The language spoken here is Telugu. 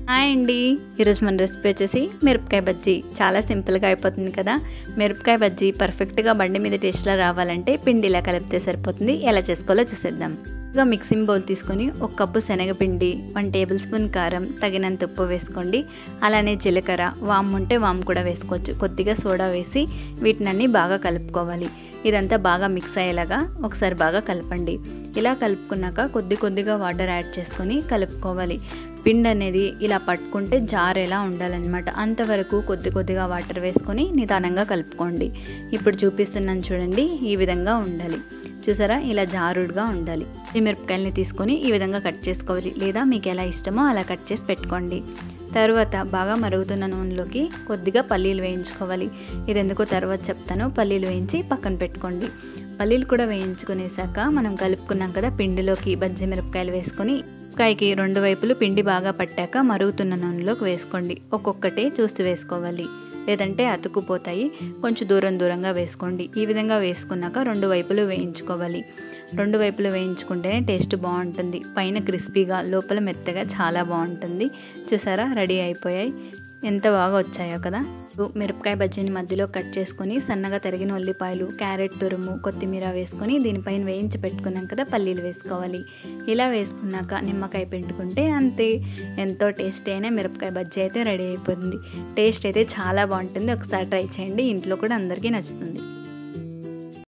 హాయ్ అండి, ఈరోజు మన రెసిపీ వచ్చేసి మిరపకాయ బజ్జీ. చాలా సింపుల్గా అయిపోతుంది కదా. మిరపకాయ బజ్జీ పర్ఫెక్ట్గా బండి మీద టేస్ట్లా రావాలంటే పిండి ఇలా కలిపితే సరిపోతుంది. ఎలా చేసుకోవాలో చూసేద్దాం. ఇక మిక్సింగ్ బౌల్ తీసుకొని 1 కప్పు శనగపిండి, 1 టేబుల్ స్పూన్ కారం, తగినంత ఉప్పు వేసుకోండి. అలానే జీలకర్ర, వాము ఉంటే వాము కూడా వేసుకోవచ్చు. కొద్దిగా సోడా వేసి వీటినన్నీ బాగా కలుపుకోవాలి. ఇదంతా బాగా మిక్స్ అయ్యేలాగా ఒకసారి బాగా కలపండి. ఇలా కలుపుకున్నాక కొద్దిగా వాటర్ యాడ్ చేసుకొని కలుపుకోవాలి. పిండి అనేది ఇలా పట్టుకుంటే జారేలా ఉండాలన్నమాట. అంతవరకు కొద్దిగా వాటర్ వేసుకొని నిదానంగా కలుపుకోండి. ఇప్పుడు చూపిస్తున్నాను చూడండి, ఈ విధంగా ఉండాలి. చూసారా, ఇలా జారుడుగా ఉండాలి. ఈ మిరపకాయలని తీసుకొని ఈ విధంగా కట్ చేసుకోవాలి, లేదా మీకు ఎలా ఇష్టమో అలా కట్ చేసి పెట్టుకోండి. తర్వాత బాగా మరుగుతున్న నూనెలోకి కొద్దిగా పల్లీలు వేయించుకోవాలి. ఇది ఎందుకో తర్వాత చెప్తాను. పల్లీలు వేయించి పక్కన పెట్టుకోండి. పల్లీలు కూడా వేయించుకునేసాక మనం కలుపుకున్నాం కదా పిండిలోకి బజ్జీ మిరపకాయలు వేసుకొని మిరపకాయకి 2 వైపులు పిండి బాగా పట్టాక మరుగుతున్న నూనెలోకి వేసుకోండి. ఒక్కొక్కటే చూసి వేసుకోవాలి, లేదంటే అతుక్కుపోతాయి. కొంచెం దూరంగా వేసుకోండి. ఈ విధంగా వేసుకున్నాక 2 వైపులు వేయించుకోవాలి. 2 వైపులు వేయించుకుంటేనే టేస్ట్ బాగుంటుంది. పైన క్రిస్పీగా, లోపల మెత్తగా చాలా బాగుంటుంది. చూసారా, రెడీ అయిపోయాయి. ఎంత బాగా వచ్చాయో కదా. మిరపకాయ బజ్జీని మధ్యలో కట్ చేసుకొని సన్నగా తరిగిన ఉల్లిపాయలు, క్యారెట్ తురుము, కొత్తిమీర వేసుకొని దీనిపైన వేయించి పెట్టుకున్నాం కదా పల్లీలు వేసుకోవాలి. ఇలా వేసుకున్నాక నిమ్మకాయ పిండుకుంటే అంతే. ఎంతో టేస్టీ అయిన మిరపకాయ బజ్జీ అయితే రెడీ అయిపోతుంది. టేస్ట్ అయితే చాలా బాగుంటుంది. ఒకసారి ట్రై చేయండి, ఇంట్లో కూడా అందరికీ నచ్చుతుంది.